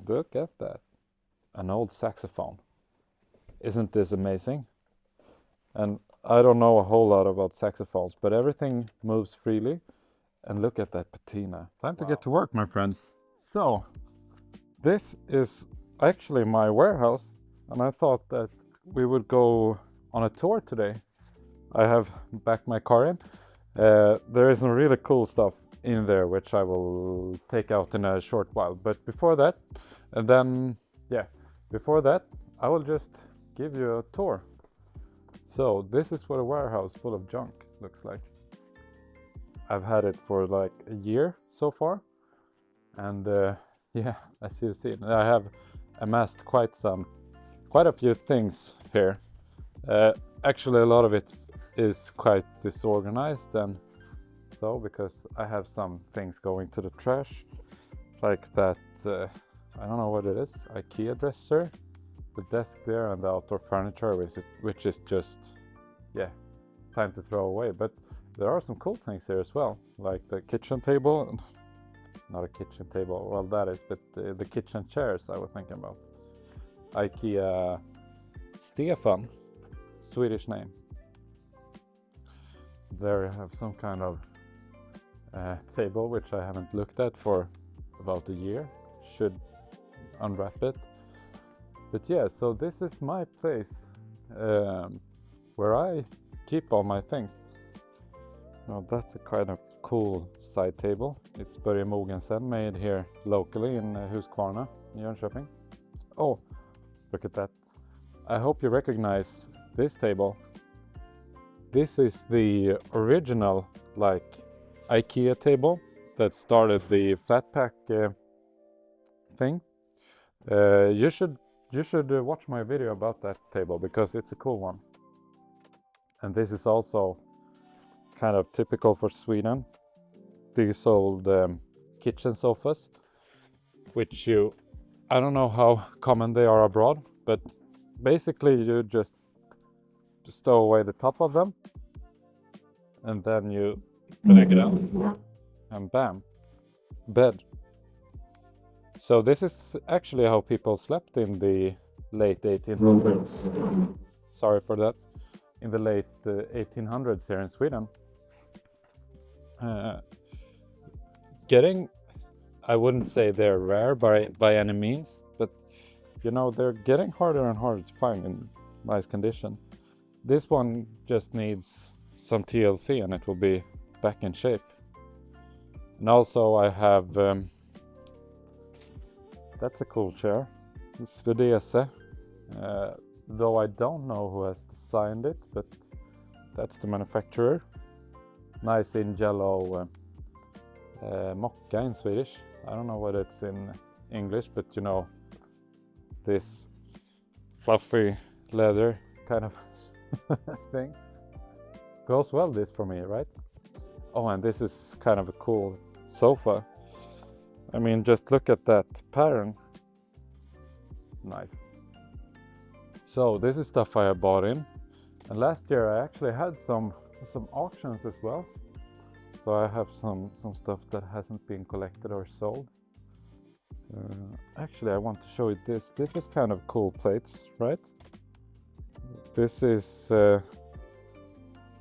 look at that. An old saxophone. Isn't this amazing? And I don't know a whole lot about saxophones, but everything moves freely. And look at that patina. Time to get to work, my friends. So, this is actually my warehouse, and I thought that we would go on a tour today. I have backed my car in. There is some really cool stuff in there, which I will take out in a short while. But before that, before that, I will just give you a tour. So this is what a warehouse full of junk looks like. I've had it for like a year so far, and as you see, I have amassed quite a few things here. Actually, a lot of it is quite disorganized, and so because I have some things going to the trash, like that. I don't know what it is. IKEA dresser, the desk there, and the outdoor furniture, which is just time to throw away. But there are some cool things here as well, like the kitchen table. Not a kitchen table, well that is, but the kitchen chairs I was thinking about. IKEA Stefan, Swedish name. There you have some kind of table which I haven't looked at for about a year. Should unwrap it. But yeah, so this is my place where I keep all my things. Now that's a kind of cool side table. It's Börje Mogensen, made here locally in Huskvarna, Jönköping. Oh, look at that. I hope you recognize this table. This is the original IKEA table that started the flat pack thing. You should watch my video about that table because it's a cool one. And this is also kind of typical for Sweden. These old kitchen sofas, which I don't know how common they are abroad, but basically you just stow away the top of them, and then you take it out, and bam, bed. So this is actually how people slept in the late 1800s. Sorry for that. In the late 1800s here in Sweden. I wouldn't say they're rare by any means, but they're getting harder and harder to find in nice condition. This one just needs some TLC and it will be back in shape. And also I have that's a cool chair. It's Svedese. Though I don't know who has designed it, but that's the manufacturer. Nice in yellow mocka in Swedish. I don't know what it's in English, but this fluffy leather kind of thing. Goes well this for me, right? Oh, and this is kind of a cool sofa. I mean, just look at that pattern. Nice. So this is stuff I have bought in. And last year I actually had some auctions as well. So I have some stuff that hasn't been collected or sold. Actually, I want to show you this. This is kind of cool plates, right? This is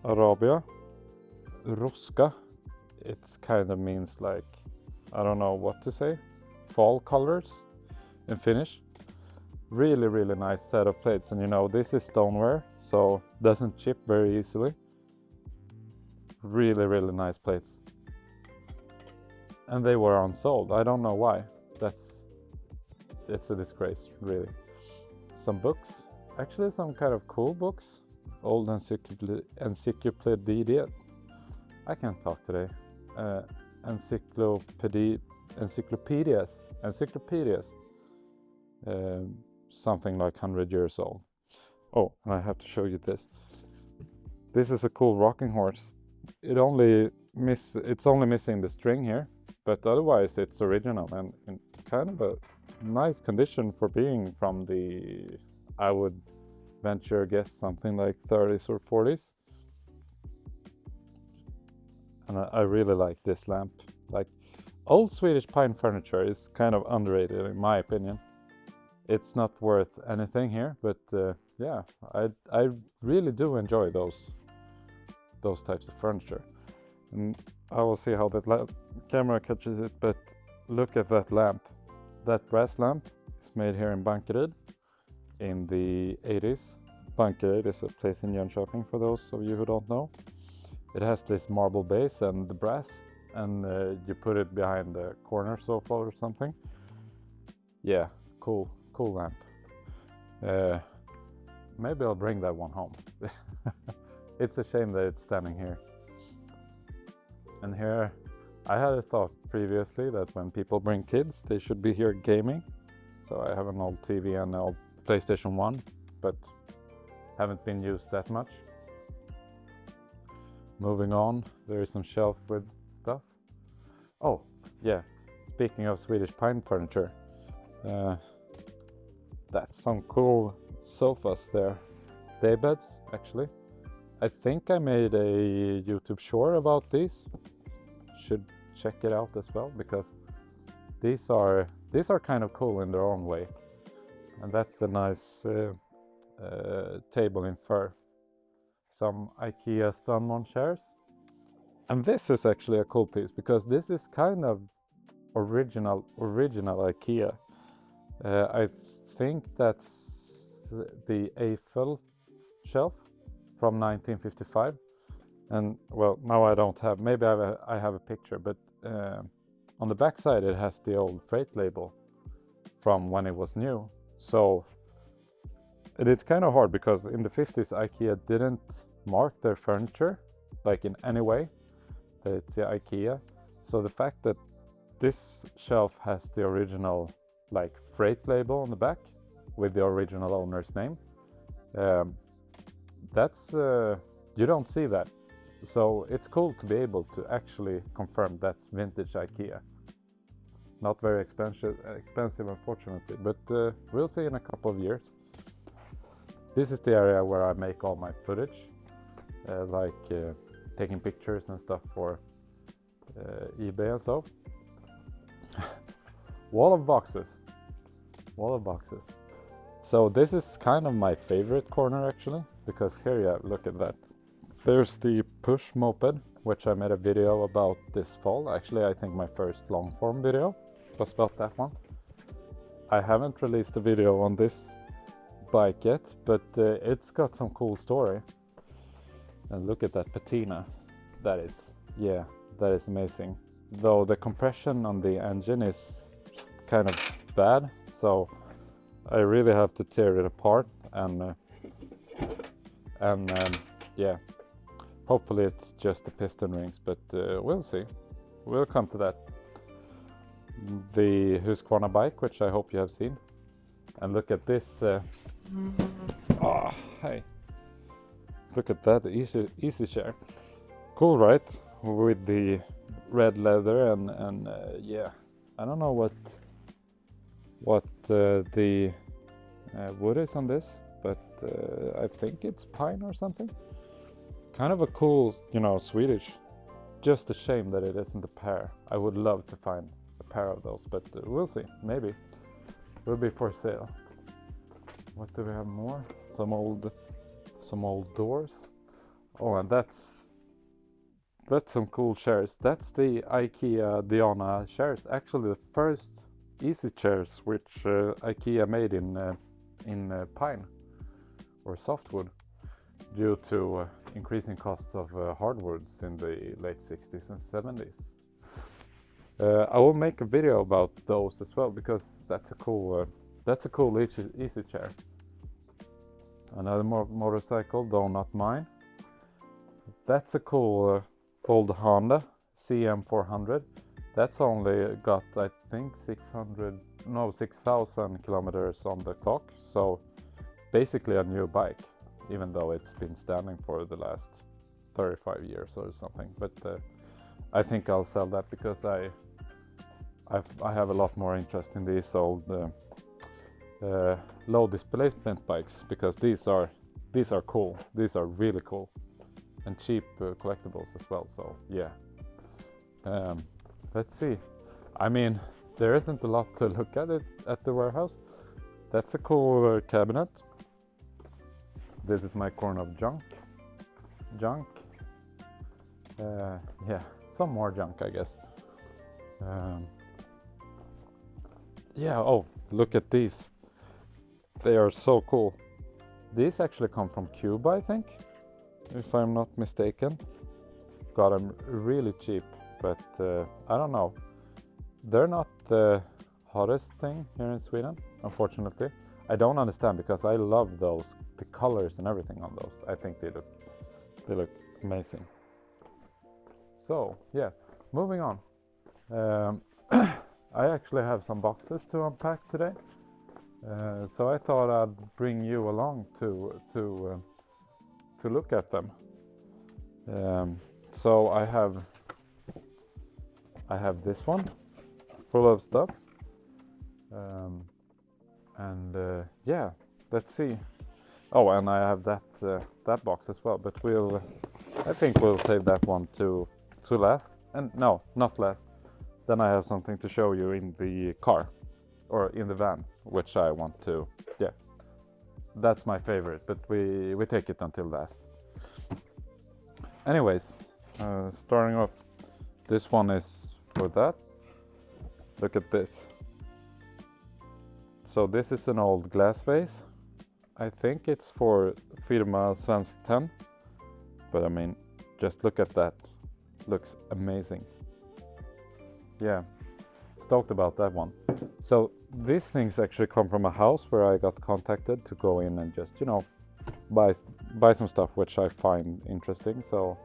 Arabia, Ruska. It kind of means like, I don't know what to say, fall colors in Finnish. Really, really nice set of plates. And this is stoneware, so doesn't chip very easily. Really, really nice plates. And they were unsold. I don't know why. It's a disgrace, really. Some books. Actually, some kind of cool books. Old encyclopedia. I can't talk today. Encyclopedias. Something like 100 years old. Oh, and I have to show you this. This is a cool rocking horse. It's only missing the string here, but otherwise it's original and in kind of a nice condition for being from the, I would venture guess, something like 30s or 40s. And I really like this lamp. Old Swedish pine furniture is kind of underrated in my opinion. It's not worth anything here, but yeah, I really do enjoy those types of furniture. And I will see how that camera catches it, but look at that lamp. That brass lamp is made here in Bankeryd in the 80s. Bankeryd is a place in Jönköping for those of you who don't know. It has this marble base and the brass, and you put it behind the corner sofa or something. Yeah, cool lamp. Maybe I'll bring that one home. It's a shame that it's standing here. And here, I had a thought previously that when people bring kids, they should be here gaming. So I have an old TV and an old PlayStation 1, but haven't been used that much. Moving on, there is some shelf with stuff. Oh, yeah, speaking of Swedish pine furniture, that's some cool sofas there. Daybeds, actually. I think I made a YouTube short about these. Should check it out as well, because these are kind of cool in their own way. And that's a nice table in fur. Some IKEA Stunmon chairs. And this is actually a cool piece, because this is kind of original IKEA. I think that's the Eiffel shelf from 1955. And well, now I don't have, maybe I have a picture, but on the back side it has the old freight label from when it was new. So it's kind of hard, because in the 50s IKEA didn't mark their furniture like in any way that it's the IKEA. So the fact that this shelf has the original like freight label on the back with the original owner's name, that's you don't see that. So it's cool to be able to actually confirm that's vintage IKEA. Not very expensive unfortunately, but we'll see in a couple of years. This is the area where I make all my footage, like taking pictures and stuff for eBay and so. Wall of boxes. So this is kind of my favorite corner actually, because here you look at that. There's the push moped, which I made a video about this fall. Actually, I think my first long form video was about that one. I haven't released a video on this bike yet, but it's got some cool story. And look at that patina. That is amazing. Though the compression on the engine is kind of bad, so I really have to tear it apart and yeah. Hopefully it's just the piston rings, but we'll see. We'll come to that. The Husqvarna bike, which I hope you have seen. And look at this. Hey. Look at that easy chair. Cool, right? With the red leather and yeah. I don't know what the wood is on this, but I think it's pine or something. Kind of a cool, Swedish. Just a shame that it isn't a pair. I would love to find a pair of those, but we'll see. Maybe. Will be for sale. What do we have more? Some old doors. Oh, and that's some cool chairs. That's the IKEA Diana chairs. Actually, the first easy chairs which IKEA made in pine or softwood, due to increasing costs of hardwoods in the late 60s and 70s. I will make a video about those as well, because that's a cool easy chair. Another motorcycle, though not mine. That's a cool old Honda CM400. That's only got, I think, 6,000 kilometers on the clock. So basically a new bike, even though it's been standing for the last 35 years or something. But I think I'll sell that, because I have a lot more interest in these old low displacement bikes, because these are cool. These are really cool and cheap collectibles as well. So yeah, let's see. I mean, there isn't a lot to look at it at the warehouse. That's a cool cabinet. This is my corner of junk. Yeah, some more junk, I guess. Yeah, oh, look at these. They are so cool. These actually come from Cuba, I think, if I'm not mistaken. Got them really cheap, but I don't know. They're not the hottest thing here in Sweden, unfortunately. I don't understand because I love those, the colors and everything on those. I think they look amazing. So yeah, moving on. I actually have some boxes to unpack today. So I thought I'd bring you along to look at them. So I have this one full of stuff, and yeah, let's see. Oh, and I have that box as well. But I think we'll save that one to last. And no, not last. Then I have something to show you in the car. Or in the van, which I want to, yeah, that's my favorite, but we take it until last. Anyways, starting off, this one is for that. Look at this. So this is an old glass vase. I think it's for Firma Svensk 10, but I mean, just look at that. Looks amazing. Yeah, stoked about that one. So these things actually come from a house where I got contacted to go in and just, you know, buy some stuff which I find interesting. So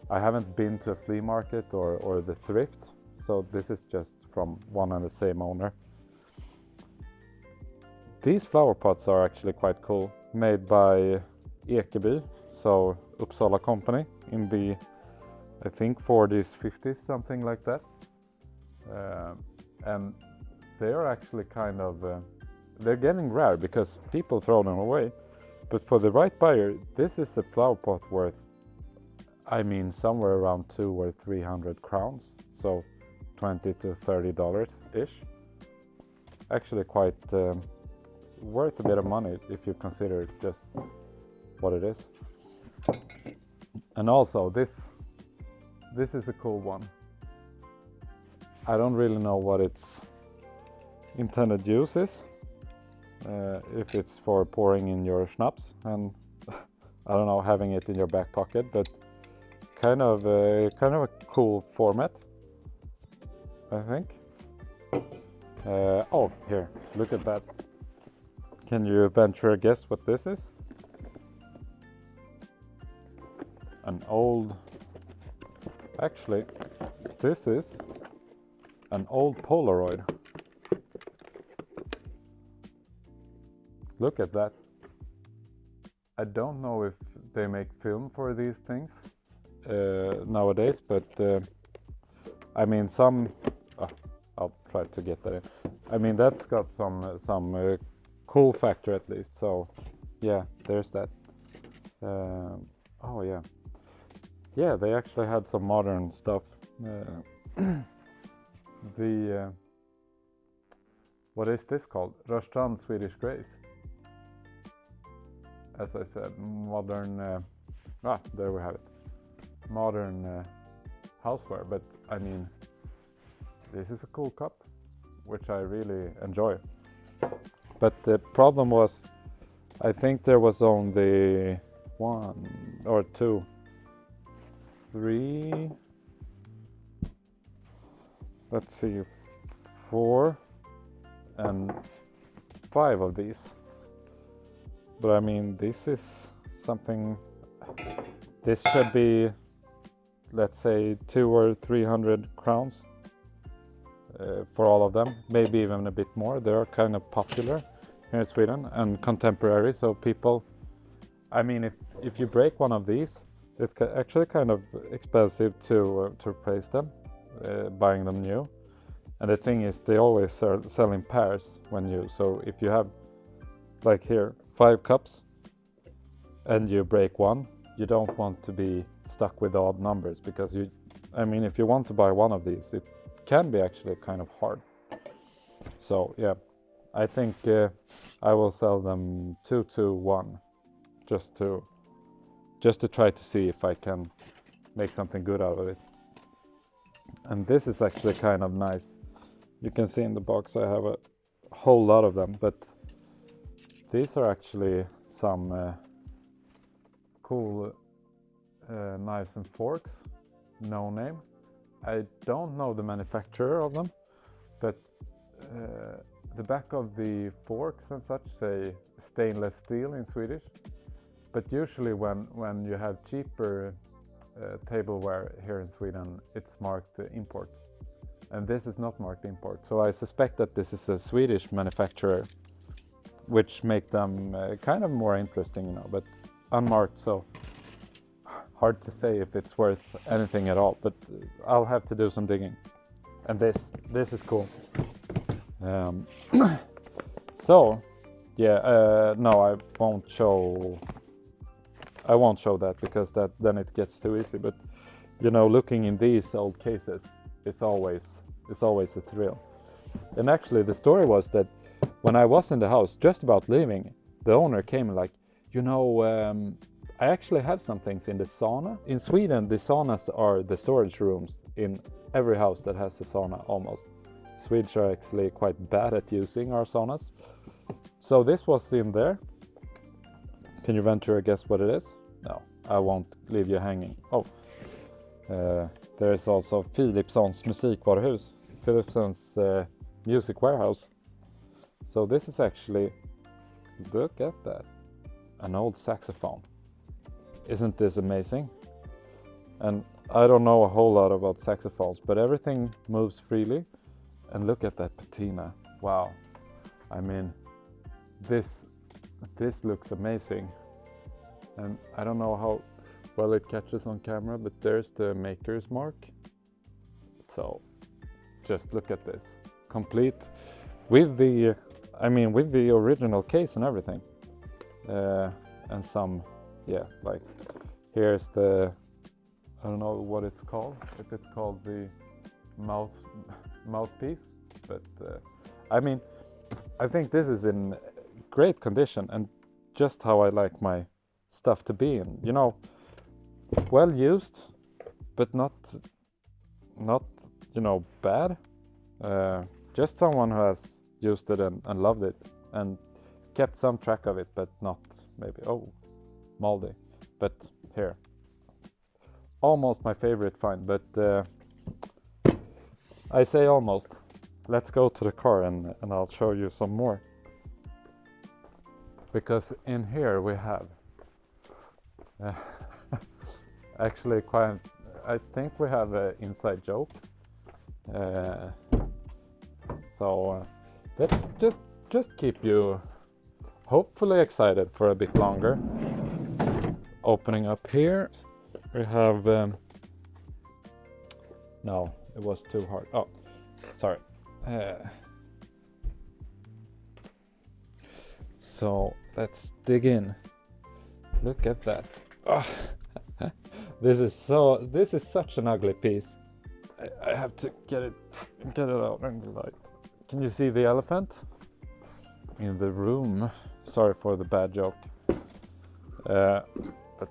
I haven't been to a flea market or the thrift. So this is just from one and the same owner. These flower pots are actually quite cool, made by Ekeby, so Uppsala company in the, I think 40s, 50s, something like that. And they are actually kind of, they're getting rare because people throw them away. But for the right buyer, this is a flower pot worth, I mean, somewhere around 200 or 300 crowns. So $20 to $30-ish. Actually quite worth a bit of money if you consider just what it is. And also this is a cool one. I don't really know what its intended use is. If it's for pouring in your schnapps and I don't know, having it in your back pocket, but kind of a cool format, I think. Oh, here, look at that. Can you venture a guess what this is? An old, actually, this is an old Polaroid. Look at that. I don't know if they make film for these things nowadays, but I mean I'll try to get that in. I mean that's got some cool factor at least. So yeah, there's that. Oh yeah, yeah. They actually had some modern stuff. The what is this called? Rörstrand Swedish Grace. As I said, modern. There we have it. Modern houseware, but I mean, this is a cool cup, which I really enjoy. But the problem was, I think there was only 1 or 2, 3. Let's see, 4 and 5 of these. But I mean, this is something, this should be, let's say 200 or 300 crowns for all of them, maybe even a bit more. They're kind of popular here in Sweden and contemporary, so people, I mean, if you break one of these, it's actually kind of expensive to replace them, buying them new. And the thing is, they always sell in pairs when you, so if you have, like here, 5 cups and you break one, you don't want to be stuck with odd numbers, because I mean, if you want to buy one of these, it can be actually kind of hard. So yeah, I think I will sell them 2 to 1, just to try to see if I can make something good out of it. And this is actually kind of nice. You can see in the box I have a whole lot of them, but these are actually some cool knives and forks, no name. I don't know the manufacturer of them, but the back of the forks and such say stainless steel in Swedish. But usually when you have cheaper tableware here in Sweden, it's marked import. And this is not marked import. So I suspect that this is a Swedish manufacturer, which make them kind of more interesting, you know, but unmarked, so hard to say if it's worth anything at all, but I'll have to do some digging. And this is cool. So yeah, no, I won't show that, because then it gets too easy. But you know, looking in these old cases is always a thrill. And actually the story was that when I was in the house just about leaving, the owner came like, you know, I actually have some things in the sauna. In Sweden, the saunas are the storage rooms in every house that has a sauna almost. Swedes are actually quite bad at using our saunas. So this was in there. Can you venture a guess what it is? No, I won't leave you hanging. Oh, there is also Philipssons musikvaruhus, Philipssons music warehouse. So this is actually, look at that, an old saxophone. Isn't this amazing? And I don't know a whole lot about saxophones, but everything moves freely. And look at that patina. Wow. I mean, this looks amazing. And I don't know how well it catches on camera, but there's the maker's mark. So just look at this. Complete with the original case and everything. And some, yeah, like here's the, I don't know what it's called, if it's called the mouthpiece, but I mean, I think this is in great condition and just how I like my stuff to be in, you know, well used, but not you know, bad. Just someone who has used it and loved it and kept some track of it, but not maybe, oh, moldy. But here, almost my favorite find, but I say almost. Let's go to the car and I'll show you some more. Because in here we have actually quite, I think we have an inside joke. So let's just keep you hopefully excited for a bit longer. Opening up here, we have no, it was too hard. Oh, sorry. So let's dig in. Look at that. Oh, this is such an ugly piece. I have to get it out in the light. Can you see the elephant in the room? Sorry for the bad joke. But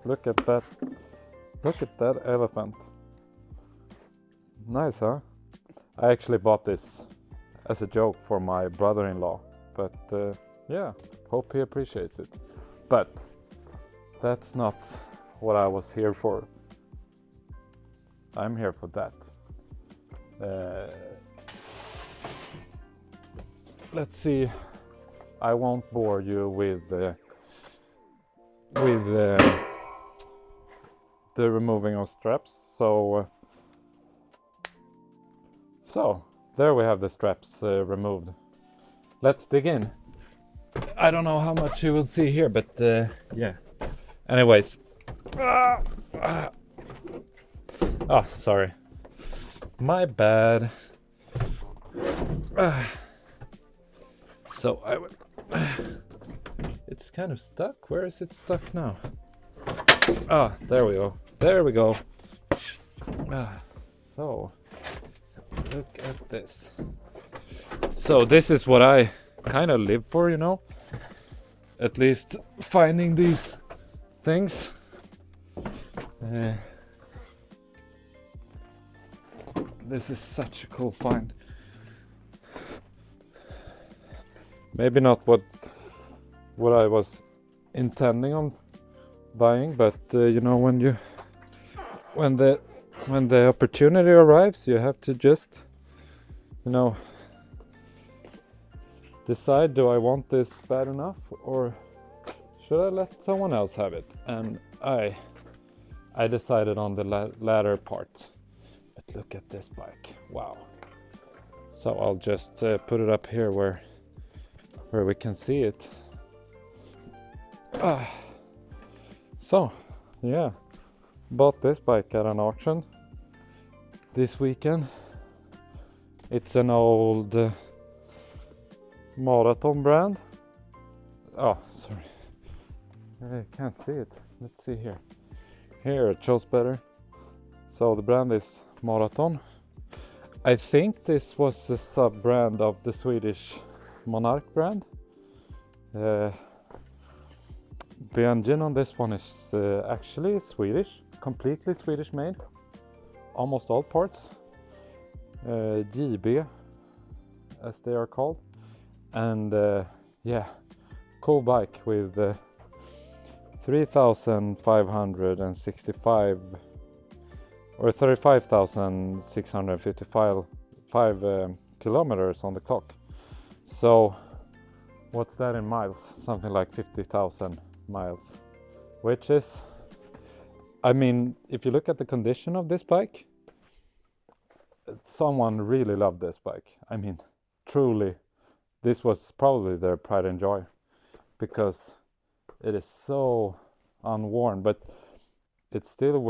look at that. Look at that elephant. Nice, huh? I actually bought this as a joke for my brother-in-law, but yeah, hope he appreciates it. But that's not what I was here for. I'm here for that. Let's see. I won't bore you with the removing of straps. So there we have the straps removed. Let's dig in. I don't know how much you will see here, but yeah. Anyways. Sorry. My bad. So I would. It's kind of stuck. Where is it stuck now? There we go. There we go. So Look at this. So this is what I kind of live for, you know. At least finding these things. This is such a cool find. Maybe not what I was intending on buying, but you know, when the opportunity arrives, you have to just, you know, decide, do I want this bad enough, or should I let someone else have it? And I decided on the latter part. But look at this bike, wow. So I'll just put it up here where we can see it. So yeah, bought this bike at an auction this weekend. It's an old Marathon brand. Oh, sorry, I can't see it. Let's see here. Here it shows better. So the brand is Marathon. I think this was a sub-brand of the Swedish Monarch brand. The engine on this one is actually Swedish, completely Swedish made, almost all parts. JB, as they are called, and yeah, cool bike with 3,565 or 35,655 kilometers on the clock. So what's that in miles? Something like 50,000 miles, which is, I mean, if you look at the condition of this bike, someone really loved this bike. I mean, truly, this was probably their pride and joy, because it is so unworn, but it still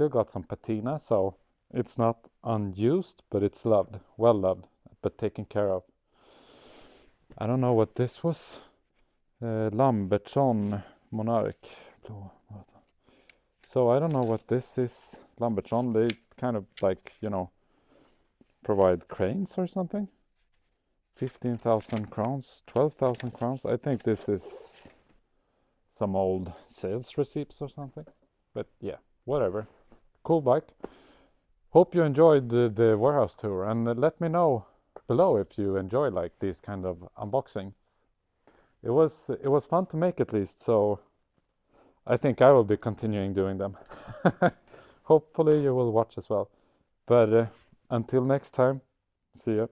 got some patina, so it's not unused, but it's loved, well loved, but taken care of. I don't know what this was. Lambertson Monarch. So I don't know what this is. Lambertson, they kind of like, you know, provide cranes or something. 15,000 crowns, 12,000 crowns. I think this is some old sales receipts or something. But yeah, whatever. Cool bike. Hope you enjoyed the warehouse tour, and let me know below if you enjoy like these kind of unboxings. It was fun to make, at least, so I think I will be continuing doing them. Hopefully you will watch as well. But until next time, see ya.